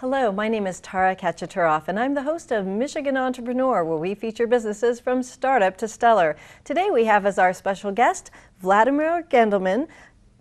Hello, my name is Tara Kachaturoff, and I'm the host of Michigan Entrepreneur, where we feature businesses from startup to stellar. Today we have as our special guest Vladimir Gendelman,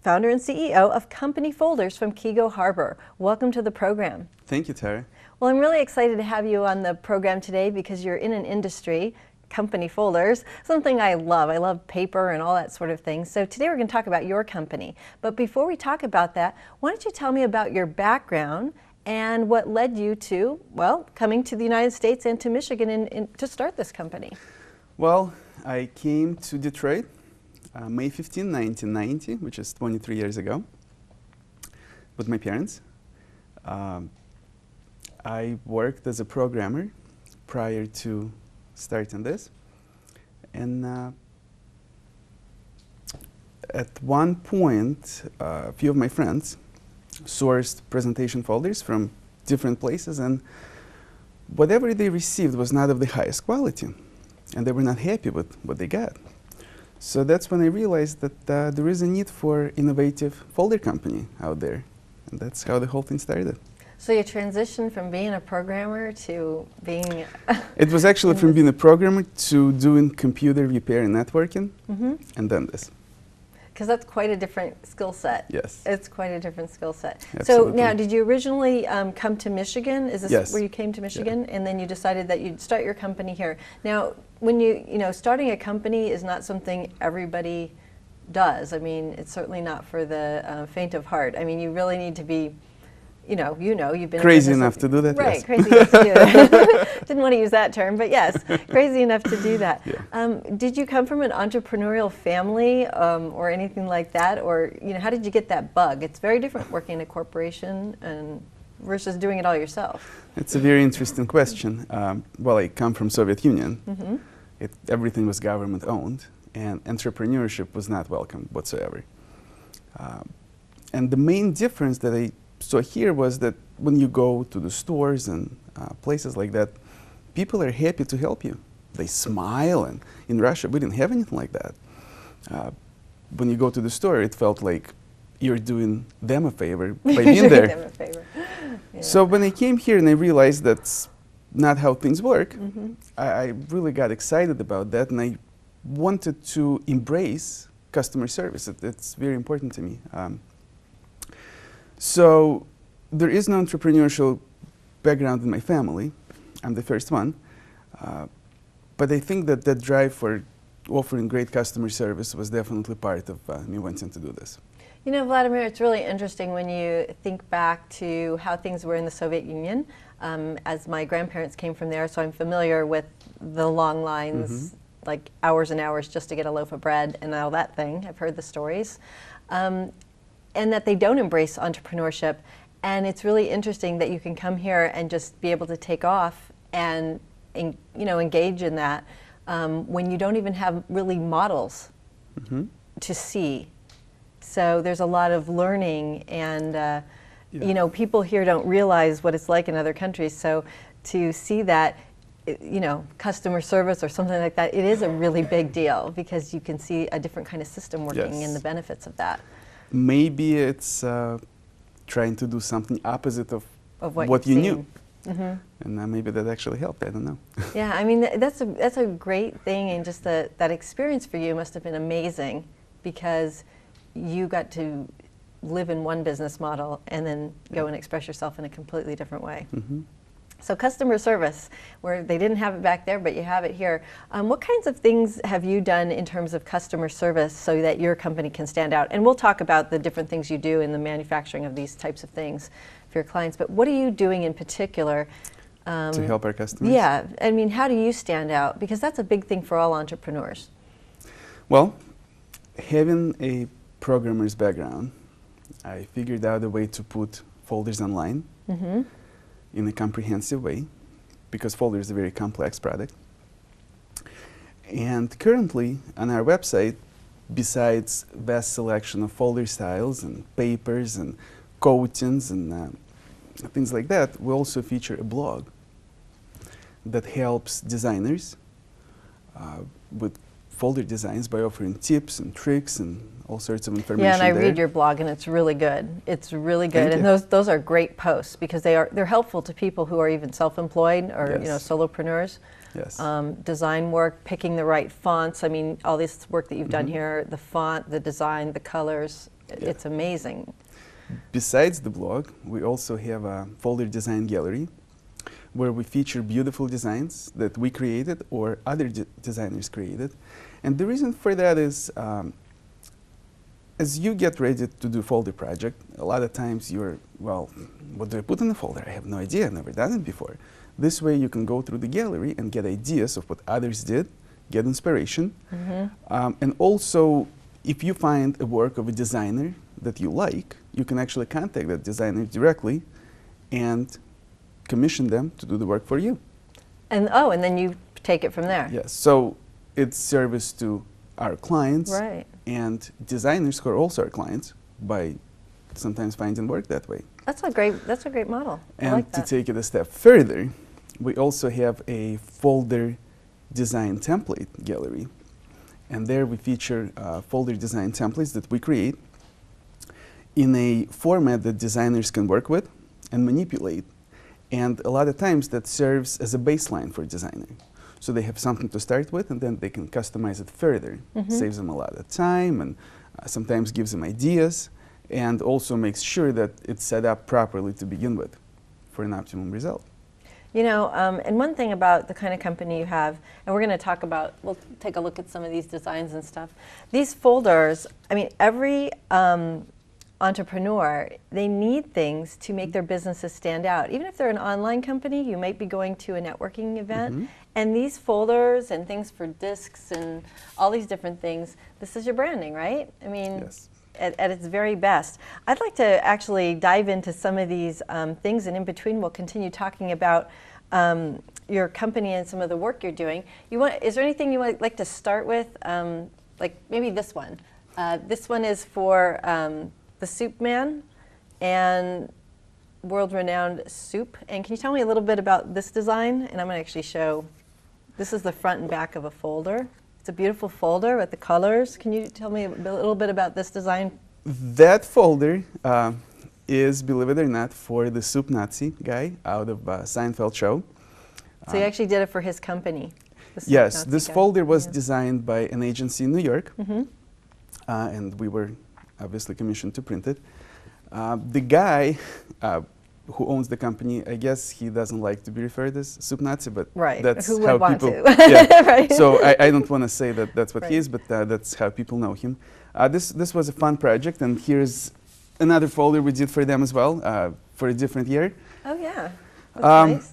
founder and CEO of Company Folders from Keego Harbor. Welcome to the program. Thank you, Tara. Well, I'm really excited to have you on the program today because you're in an industry, company folders, something I love. I love paper and all that sort of thing. So today we're going to talk about your company. But before we talk about that, why don't you tell me about your background and what led you to, well, coming to the United States and to Michigan to start this company? Well, I came to Detroit May 15, 1990, which is 23 years ago, with my parents. I worked as a programmer prior to starting this. And at one point, a few of my friends sourced presentation folders from different places, and whatever they received was not of the highest quality, and they were not happy with what they got. So that's when I realized that there is a need for innovative folder company out there, and that's how the whole thing started. So you transitioned from being a programmer to being... It was actually from being a programmer to doing computer repair and networking, and then this. Because that's quite a different skill set. Yes. It's quite a different skill set. Absolutely. So now, did you originally come to Michigan? Is this Yes. where you came to Michigan? Yeah. And then you decided that you'd start your company here. Now, when starting a company is not something everybody does. I mean, it's certainly not for the faint of heart. I mean, you really need to be, you've been crazy enough to do that. Right, yes. crazy enough to do that. Didn't want to use that term, but yes, crazy enough to do that. Yeah. Did you come from an entrepreneurial family or anything like that, or how did you get that bug? It's very different working in a corporation versus doing it all yourself. It's a very interesting question. Well, I come from Soviet Union. Everything was government owned, and entrepreneurship was not welcome whatsoever. And the main difference that I saw here was that when you go to the stores and places like that, people are happy to help you. They smile, and in Russia we didn't have anything like that. When you go to the store, it felt like you're doing them a favor by being there. Them a favor. Yeah. So when I came here and I realized that's not how things work, I really got excited about that, and I wanted to embrace customer service. It's very important to me. So there is no entrepreneurial background in my family. I'm the first one. But I think that that drive for offering great customer service was definitely part of me wanting to do this. You know, Vladimir, it's really interesting when you think back to how things were in the Soviet Union. As my grandparents came from there, so I'm familiar with the long lines, like hours and hours just to get a loaf of bread and all that thing. I've heard the stories. And that they don't embrace entrepreneurship. And it's really interesting that you can come here and just be able to take off and engage in that when you don't even have really models to see. So there's a lot of learning, and people here don't realize what it's like in other countries. So to see that, customer service or something like that, it is a really big deal because you can see a different kind of system working and the benefits of that. Maybe it's trying to do something opposite of what you knew. And maybe that actually helped, I don't know. Yeah, I mean, that's a great thing, and just that experience for you must have been amazing because you got to live in one business model and then go and express yourself in a completely different way. So customer service, where they didn't have it back there, but you have it here. What kinds of things have you done in terms of customer service so that your company can stand out? And we'll talk about the different things you do in the manufacturing of these types of things for your clients. But what are you doing in particular? To help our customers? Yeah, I mean, how do you stand out? Because that's a big thing for all entrepreneurs. Well, having a programmer's background, I figured out a way to put folders online. In a comprehensive way, because folder is a very complex product. And currently on our website, besides vast selection of folder styles and papers and coatings and things like that, we also feature a blog that helps designers with folder designs by offering tips and tricks and all sorts of information. Yeah, and I there. read your blog, and it's really good. It's really good, Thank and you. those are great posts because they're helpful to people who are even self-employed or Yes. solopreneurs. Yes. Design work, picking the right fonts. I mean, all this work that you've done here, the font, the design, the colors. Yeah. It's amazing. Besides the blog, we also have a folder design gallery where we feature beautiful designs that we created or other designers created. And the reason for that is as you get ready to do folder project, a lot of times you're, well, what do I put in the folder? I have no idea, I've never done it before. This way you can go through the gallery and get ideas of what others did, get inspiration. And also, if you find a work of a designer that you like, you can actually contact that designer directly and commission them to do the work for you. And and then you take it from there. Yes, so it's service to our clients Right. and designers who are also our clients by sometimes finding work that way. That's a great model. I And like to that. take it a step further, we also have a folder design template gallery. And there we feature folder design templates that we create in a format that designers can work with and manipulate. And a lot of times that serves as a baseline for a designer. So they have something to start with and then they can customize it further. Saves them a lot of time and sometimes gives them ideas and also makes sure that it's set up properly to begin with for an optimum result. You know, and one thing about the kind of company you have, and we're going to talk about, we'll take a look at some of these designs and stuff. These folders, I mean, every entrepreneur, they need things to make their businesses stand out. Even if they're an online company, you might be going to a networking event, and these folders and things for discs and all these different things, this is your branding, right? I mean, Yes. at its very best. I'd like to actually dive into some of these things, and in between we'll continue talking about your company and some of the work you're doing. Is there anything you would like to start with? Like maybe this one. This one is for the Soup Man and world-renowned soup. And can you tell me a little bit about this design? And I'm going to actually show, this is the front and back of a folder. It's a beautiful folder with the colors. Can you tell me a little bit about this design? That folder is, believe it or not, for the Soup Nazi guy out of Seinfeld show. So you actually did it for his company. the Soup Yes, Nazi this guy. folder was Yeah. designed by an agency in New York, and we were obviously commissioned to print it. The guy who owns the company, I guess he doesn't like to be referred as Soup Nazi, but Right. that's Who would how want people. to? Yeah. Right. So I don't want to say that that's what he Right. is, but that's how people know him. This was a fun project, and here's another folder we did for them as well for a different year. Oh yeah, that's nice.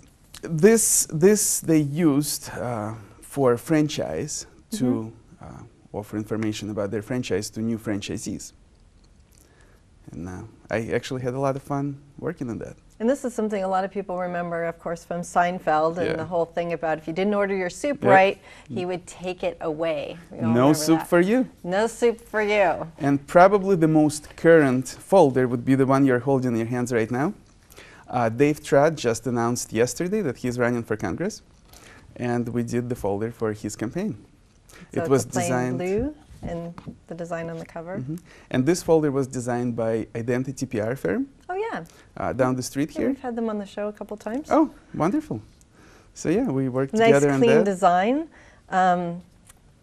This they used for franchise to offer information about their franchise to new franchisees. And I actually had a lot of fun working on that. And this is something a lot of people remember, of course, from Seinfeld and Yeah. the whole thing about if you didn't order your soup Yep. right, he would take it away. We all No remember soup that. for you. No soup for you. And probably the most current folder would be the one you're holding in your hands right now. Dave Trott just announced yesterday that he's running for Congress, and we did the folder for his campaign. So It was it's a plain designed, blue and the design on the cover. and this folder was designed by Identity PR firm Oh yeah. down the street Yeah, here. we've had them on the show a couple times. Oh, wonderful! So yeah, we worked Nice together on clean that. design.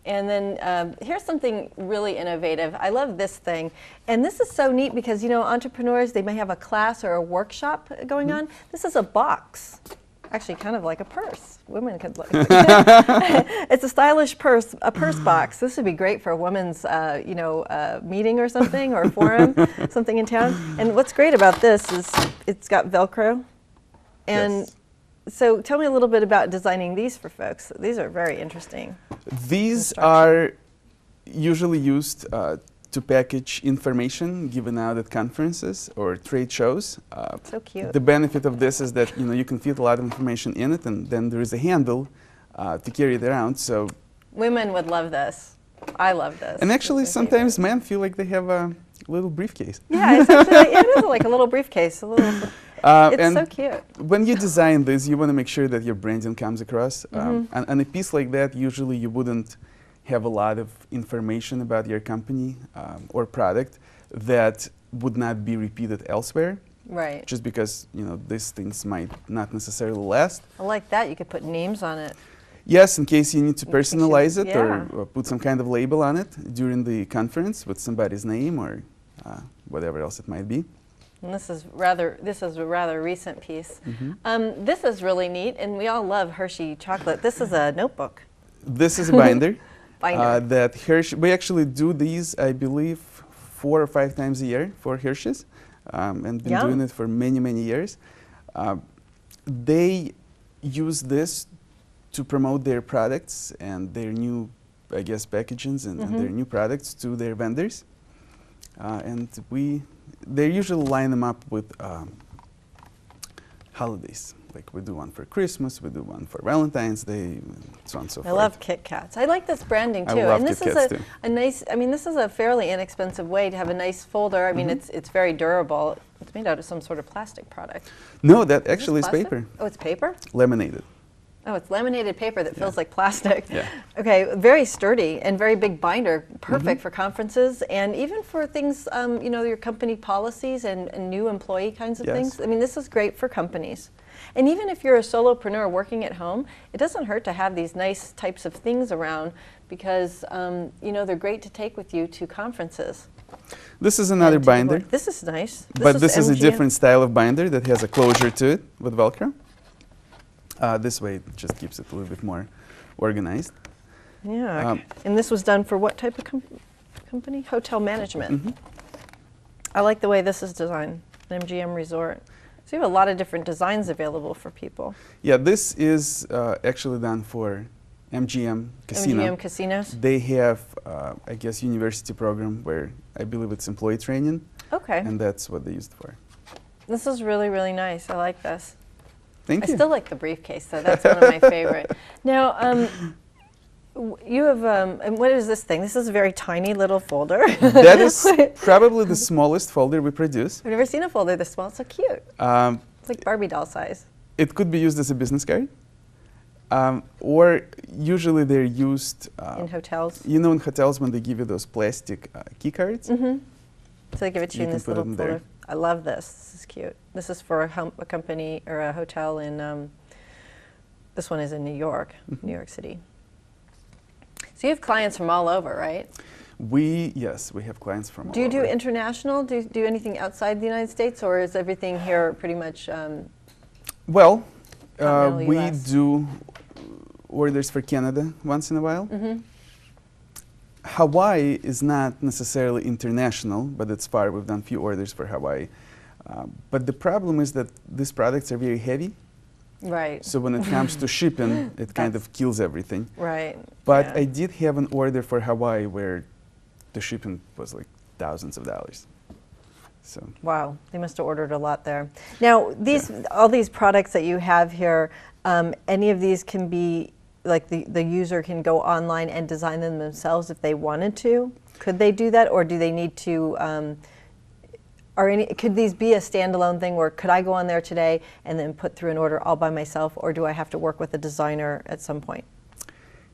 And then here's something really innovative. I love this thing. And this is so neat because, you know, entrepreneurs, they may have a class or a workshop going on. This is a box. Actually, kind of like a purse. Women could look. It's a stylish purse, a purse box. This would be great for a women's, meeting or something, or forum, something in town. And what's great about this is it's got Velcro. And Yes. so tell me a little bit about designing these for folks. These are very interesting. These are usually used to package information given out at conferences or trade shows. So cute. The benefit of this is that you can fit a lot of information in it, and then there is a handle to carry it around. So, Women would love this. I love this. and actually, It's my favorite. sometimes men feel like they have a little briefcase. Yeah, it's actually it is like a little briefcase. It's and so cute. when you design this, you want to make sure that your branding comes across. And a piece like that, usually you wouldn't have a lot of information about your company or product that would not be repeated elsewhere. Right. Just because, you know, these things might not necessarily last. I like that. You could put names on it. Yes, in case you need to In case you- personalize it yeah. or put some kind of label on it during the conference with somebody's name or whatever else it might be. And this is a rather recent piece. Mm-hmm. This is really neat, and we all love Hershey chocolate. This is a notebook. This is a binder. Binder. That Hershey, we actually do these, I believe, 4 or 5 times a year for Hershey's, and been Yum. doing it for many, many years. They use this to promote their products and their new, I guess, packagings and their new products to their vendors. And they usually line them up with holidays. Like we do one for Christmas, we do one for Valentine's Day, and so on and so I forth. love Kit Kats. I like this branding too. I love and this Kit is Kats a, too. a nice. I mean, this is a fairly inexpensive way to have a nice folder. I mean, it's very durable. It's made out of some sort of plastic product. No, that actually is Plastic? paper, Oh, it's paper. laminated. Oh, it's laminated paper that feels like plastic. Yeah. Okay, very sturdy and very big binder, perfect for conferences and even for things, you know, your company policies and new employee kinds of Yes. things. I mean, this is great for companies. And even if you're a solopreneur working at home, it doesn't hurt to have these nice types of things around because, you know, they're great to take with you to conferences. This is another and to the binder, board. This is nice. but this is a MGM. different style of binder that has a closure to it with Velcro. This way it just keeps it a little bit more organized. Yeah. And this was done for what type of company? Hotel management. I like the way this is designed, an MGM resort. So you have a lot of different designs available for people. Yeah, this is actually done for MGM Casino. MGM casinos? They have, I guess, university program where I believe it's employee training, Okay. and that's what they used for. This is really, really nice. I like this. Thank I you. still like the briefcase, though. That's one of my favorite. Now, you have, and what is this thing? This is a very tiny little folder. That is probably the smallest folder we produce. I've never seen a folder this small. It's so cute. It's like Barbie doll size. It could be used as a business card, or usually they're used, In hotels. you know, in hotels when they give you those plastic key cards. So they give it to you You in can this put it little in there. folder. I love this. This is cute. This is for a company or a hotel in, this one is in New York, New York City. So you have clients from all over, right? Yes, we have clients from all Do you do over. international? Do you do anything outside the United States, or is everything here pretty much? Well, Continental we US. do orders for Canada once in a while. Hawaii is not necessarily international, but it's far. We've done few orders for Hawaii. But the problem is that these products are very heavy. Right. So when it comes to shipping, it kind That's- of kills everything. Right. But yeah. I did have an order for Hawaii where the shipping was like thousands of dollars. So Wow, they must have ordered a lot there. Now, all these products that you have here, any of these can be, like the user can go online and design them themselves if they wanted to? Could they do that, or do they need to, could these be a standalone thing where could I go on there today and then put through an order all by myself, or do I have to work with a designer at some point?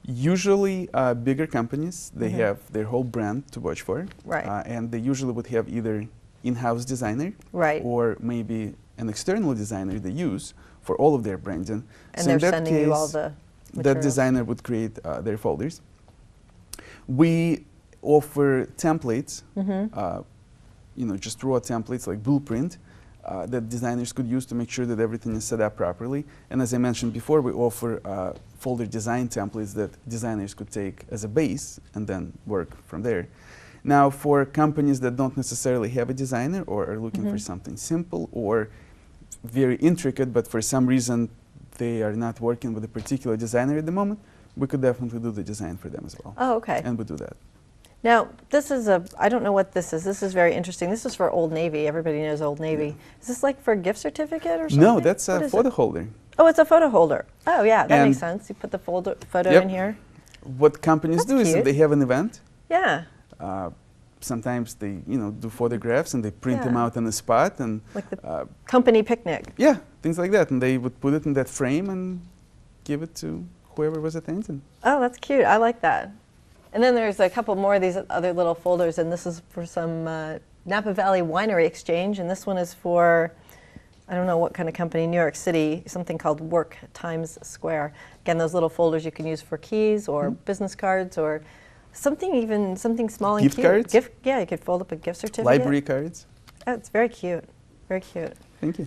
usually bigger companies, they have their whole brand to watch for. Right. And they usually would have either in-house designer Right. or maybe an external designer they use for all of their branding. And So in they're that sending you all case, the that materials. designer would create their folders. We offer templates, just raw templates like blueprint that designers could use to make sure that everything is set up properly. And as I mentioned before, we offer folder design templates that designers could take as a base and then work from there. Now, for companies that don't necessarily have a designer or are looking for something simple or very intricate, but for some reason they are not working with a particular designer at the moment, we could definitely do the design for them as well. Oh, okay. And we do that. Now, this is I don't know what this is. This is very interesting. This is for Old Navy. Everybody knows Old Navy. Is this like for a gift certificate or something? No, that's What a is photo it? holder. Oh, it's a photo holder. Oh, yeah, that makes And- sense. You put the photo Yep. in here. What companies That's do is cute. if they have an event, Yeah, sometimes they do photographs and they print them Yeah. out on the spot and like the company picnic. yeah, things like that. And they would put it in that frame and give it to whoever was attending. Oh, that's cute. I like that. And then there's a couple more of these other little folders, and this is for some Napa Valley Winery Exchange, and this one is for, I don't know what kind of company, New York City, something called Work Times Square. Again, those little folders you can use for keys or business cards or something small and Gift cute. cards? Yeah, you could fold up a gift certificate. Library cards. Oh, it's very cute, very cute. Thank you.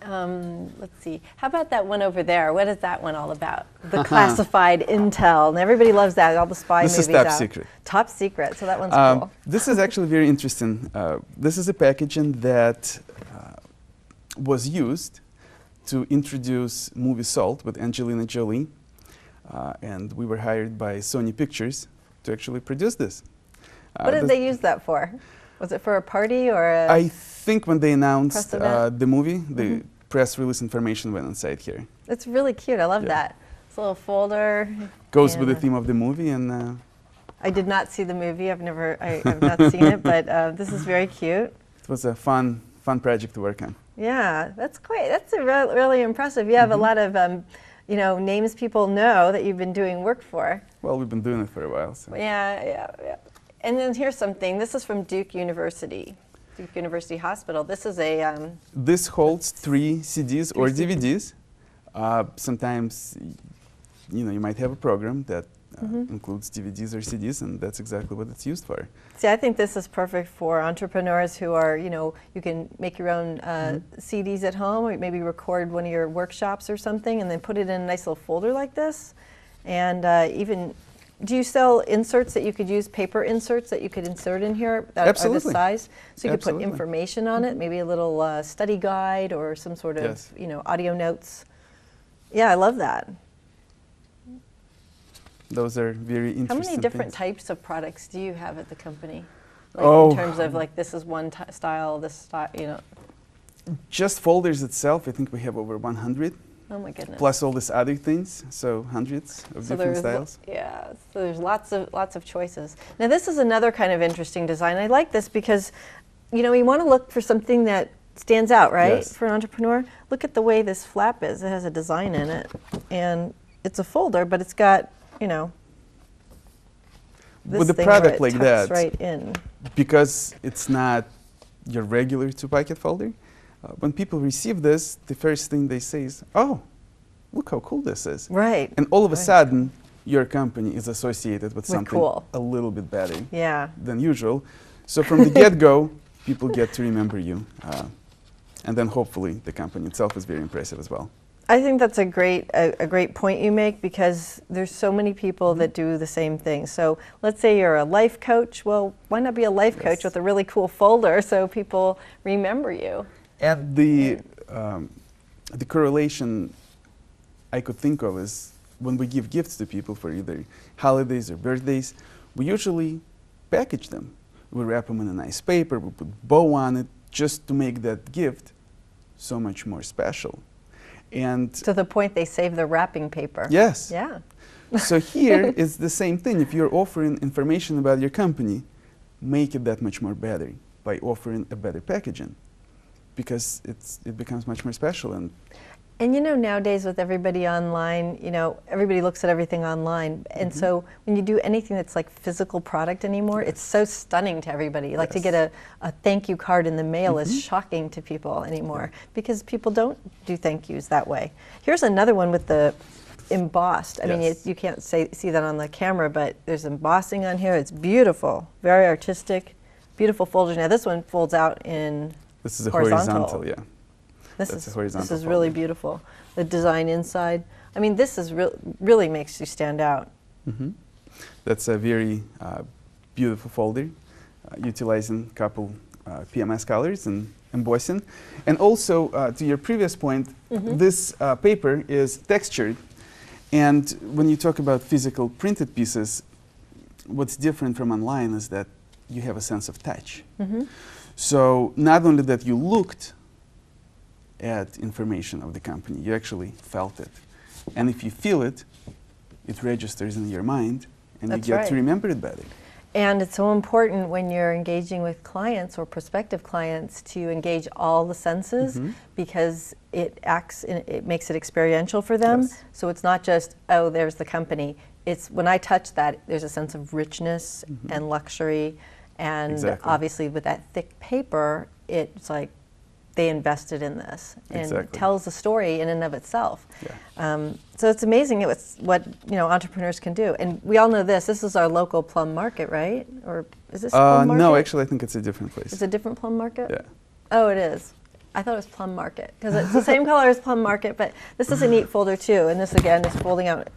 Let's see. How about that one over there? What is that one all about? The classified intel, and everybody loves that. All the spy movies. This is top secret. Top secret. So that one's cool. This is actually very interesting. This is a packaging that was used to introduce movie Salt with Angelina Jolie, and we were hired by Sony Pictures to actually produce this. What did they use that for? Was it for a party or a I think when they announced press event? the movie, the press release information went inside here. It's really cute. I love Yeah. that. It's a little folder. Goes with the and theme of the movie, and I did not see the movie. I've not seen it, but this is very cute. it was a fun project to work on. Yeah, that's great. That's really impressive. You have a lot of, names people know that you've been doing work for. Well, we've been doing it for a while. So. Yeah. And then here's something. This is from Duke University Hospital. This is a. This holds 3 CDs or DVDs. Sometimes, you might have a program that includes DVDs or CDs, and that's exactly what it's used for. See, I think this is perfect for entrepreneurs who are, you can make your own CDs at home, or maybe record one of your workshops or something, and then put it in a nice little folder like this. And do you sell inserts that you could use, paper inserts that you could insert in here that Absolutely. are this size? So you could put Absolutely. information on it, maybe a little study guide or some sort of, Yes. audio notes. Yeah, I love that. Those are very interesting How many different things. types of products do you have at the company? Like Oh. in terms of this is one style, this style, Just folders itself, I think we have over 100, oh my goodness. plus all these other things, so hundreds of different styles. Yeah, so there's lots of choices. Now this is another kind of interesting design. I like this because, you want to look for something that stands out, right? Yes. For an entrepreneur. Look at the way this flap is. It has a design in it, and it's a folder, but it's got, this With a thing where product it like tucks that, right in. because it's not your regular 2-pocket folder, when people receive this, the first thing they say is, "Oh, look how cool this is!" Right. And all of a Right. sudden, your company is associated with something cool. a little bit better Yeah. than usual. So from the get-go, people get to remember you, and then hopefully the company itself is very impressive as well. I think that's a great point you make, because there's so many people that do the same thing. So let's say you're a life coach. Well, why not be a life coach Yes. with a really cool folder so people remember you? And the correlation I could think of is when we give gifts to people for either holidays or birthdays, we usually package them. We wrap them in a nice paper, we put a bow on it, just to make that gift so much more special. And To the point they save the wrapping paper. yes, Yeah. so here it's the same thing. If you're offering information about your company, make it that much more better by offering a better packaging, because it becomes much more special. And nowadays with everybody online, everybody looks at everything online. And so when you do anything that's like physical product anymore, it's so stunning to everybody. Like to get a thank you card in the mail is shocking to people anymore, because people don't do thank yous that way. Here's another one with the embossed. I mean, Yes. you can't see that on the camera, but there's embossing on here. It's beautiful, very artistic, beautiful folder. Now this one folds out in This is a horizontal. horizontal, yeah. This That's a is horizontal really folder. beautiful. The design inside. I mean, this is really makes you stand out. That's a very beautiful folder, utilizing a couple PMS colors and embossing. And also, to your previous point, this paper is textured. And when you talk about physical printed pieces, what's different from online is that you have a sense of touch. So not only that you looked at information of the company, you actually felt it. And if you feel it, it registers in your mind, and That's you get right. to remember it better. And it's so important when you're engaging with clients or prospective clients to engage all the senses, because it makes it experiential for them. Yes. So it's not just, oh, there's the company. it's when I touch that, there's a sense of richness and luxury, and Exactly. obviously with that thick paper, it's like they invested in this, and Exactly. tells a story in and of itself. Yeah. So it's amazing what entrepreneurs can do, and we all know this. This is our local plum market, right? Or is this plum market? No, actually, I think it's a different place. It's a different plum market. Yeah. Oh, it is. I thought it was Plum Market because it's the same color as Plum Market, but this is a neat folder too. And this again is folding out.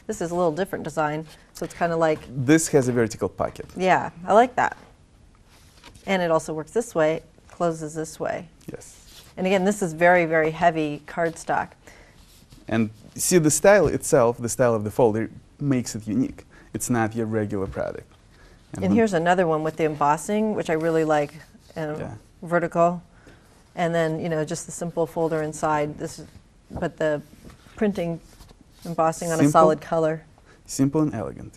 This is a little different design, so it's kind of like, This has a vertical pocket. yeah, I like that. And it also works this way, closes this way. Yes. And again, this is very, very heavy cardstock. And see, the style itself, the style of the folder, makes it unique. It's not your regular product. And here's another one with the embossing, which I really like, Yeah. vertical. And then, just the simple folder inside. But the printing, embossing on a Simple. solid color. Simple and elegant.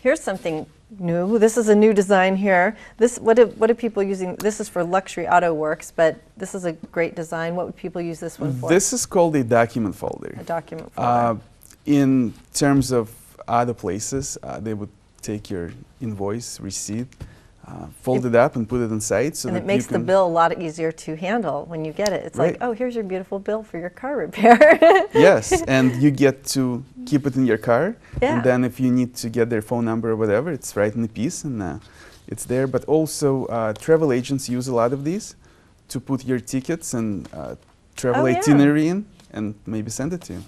Here's something new. This is a new design here. What are people using? This is for Luxury Auto Works, but this is a great design. What would people use this one for? This is called a document folder. A document folder. In terms of other places, they would take your invoice, receipt, fold it up and put it inside. So And that it makes you the can bill a lot easier to handle when you get it. It's Right. like, oh, here's your beautiful bill for your car repair. Yes, and you get to keep it in your car. Yeah. And then if you need to get their phone number or whatever, it's right in the piece and it's there. But also, travel agents use a lot of these to put your tickets and travel Oh, yeah. itinerary in and maybe send it to you.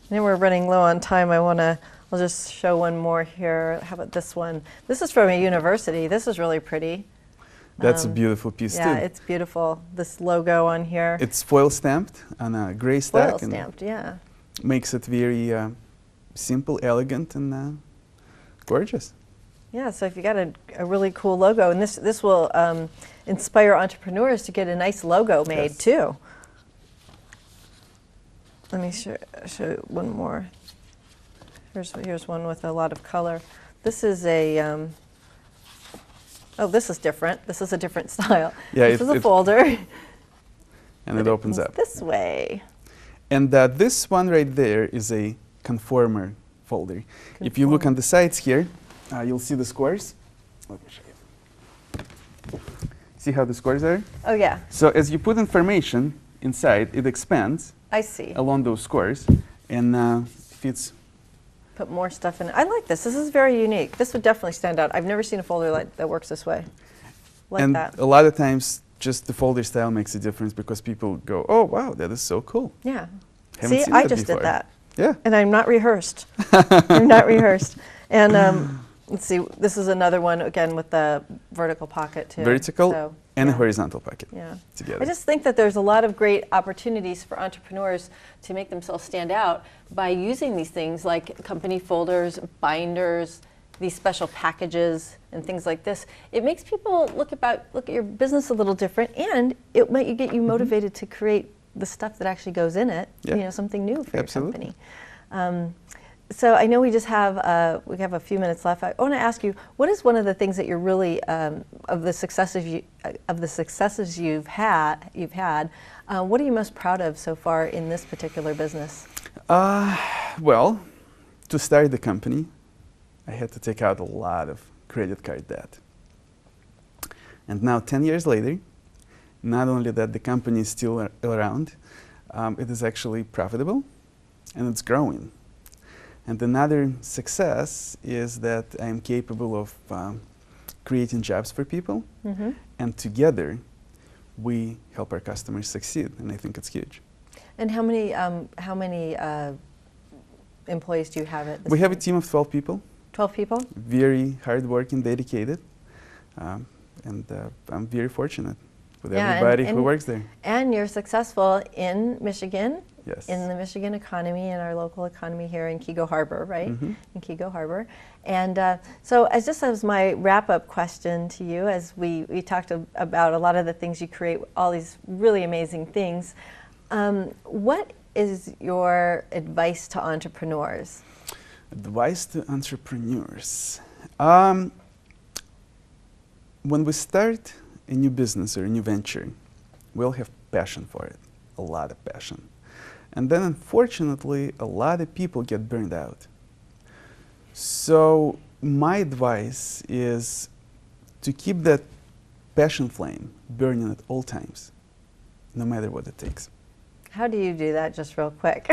Then we're running low on time. I'll just show one more here. How about this one? This is from a university. This is really pretty. That's a beautiful piece Yeah, too. it's beautiful. This logo on here. It's foil stamped on a gray stack foil stamped, yeah. and makes it very simple, elegant, and gorgeous. Yeah, so if you got a really cool logo, and this will inspire entrepreneurs to get a nice logo made Yes. too. Let me show you one more. Here's one with a lot of color. This is a, oh, this is different. This is a different style. Yeah, this is a folder. And it opens up. This way. And this one right there is a conformer folder. If you look on the sides here, you'll see the squares. Let me show you. See how the squares are? Oh yeah, So as you put information inside, it expands I see. along those squares and fits. Put more stuff in it. I like this. This is very unique. This would definitely stand out. I've never seen a folder that works this way. Like and that. a lot of times, just the folder style makes a difference because people go, "Oh wow, that is so cool." Yeah. Haven't See, seen I that just before. did that. Yeah. And I'm not rehearsed. I'm not rehearsed. And let's see, this is another one, again, with the vertical pocket, too. Vertical So, and yeah. a horizontal pocket Yeah. together. I just think that there's a lot of great opportunities for entrepreneurs to make themselves stand out by using these things like company folders, binders, these special packages and things like this. It makes people look at your business a little different, and it might get you motivated to create the stuff that actually goes in it, Yeah. Something new for Absolutely. your company. So I know we just have we have a few minutes left. I want to ask you, what is one of the things that you're really of the successes you've had? What are you most proud of so far in this particular business? Well, to start the company, I had to take out a lot of credit card debt. And now, 10 years later, not only that the company is still around, it is actually profitable and it's growing. And another success is that I am capable of creating jobs for people, and together we help our customers succeed, and I think it's huge. And how many employees do you have at this We have a point? team of 12 people, 12 people? very hardworking, dedicated, and I'm very fortunate with Yeah, everybody who and- works there. And you're successful in Michigan, Yes. in the Michigan economy, in our local economy here in Kego Harbor, right? Mhm. In Kego Harbor. And so as my wrap-up question to you, as we talked about a lot of the things you create, all these really amazing things, what is your advice to entrepreneurs? Advice to entrepreneurs. When we start a new business or a new venture, we all have passion for it, a lot of passion. And then unfortunately, a lot of people get burned out. So my advice is to keep that passion flame burning at all times, no matter what it takes. How do you do that, just real quick?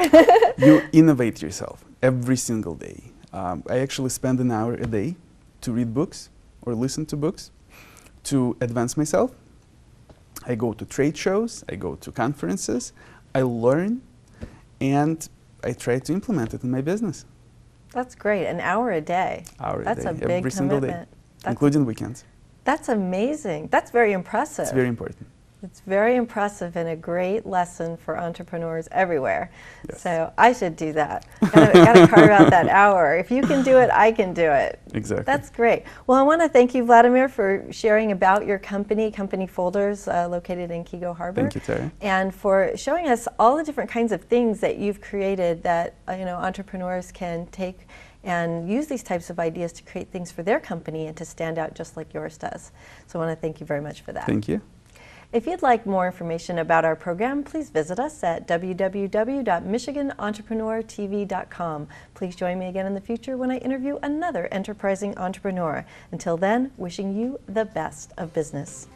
You innovate yourself every single day. I actually spend an hour a day to read books or listen to books to advance myself. I go to trade shows, I go to conferences, I learn, and I try to implement it in my business. That's great. An hour a day. That's a big every single day, commitment. including weekends. That's amazing. That's very impressive. It's very important. It's very impressive and a great lesson for entrepreneurs everywhere. Yes. So I should do that. Gotta carve out that hour. If you can do it, I can do it. Exactly. That's great. Well, I want to thank you, Vladimir, for sharing about your company, Company Folders, located in Keego Harbor. Thank you, Terry. And for showing us all the different kinds of things that you've created that entrepreneurs can take and use these types of ideas to create things for their company and to stand out just like yours does. So I want to thank you very much for that. Thank you. If you'd like more information about our program, please visit us at www.michiganentrepreneurtv.com. Please join me again in the future when I interview another enterprising entrepreneur. Until then, wishing you the best of business.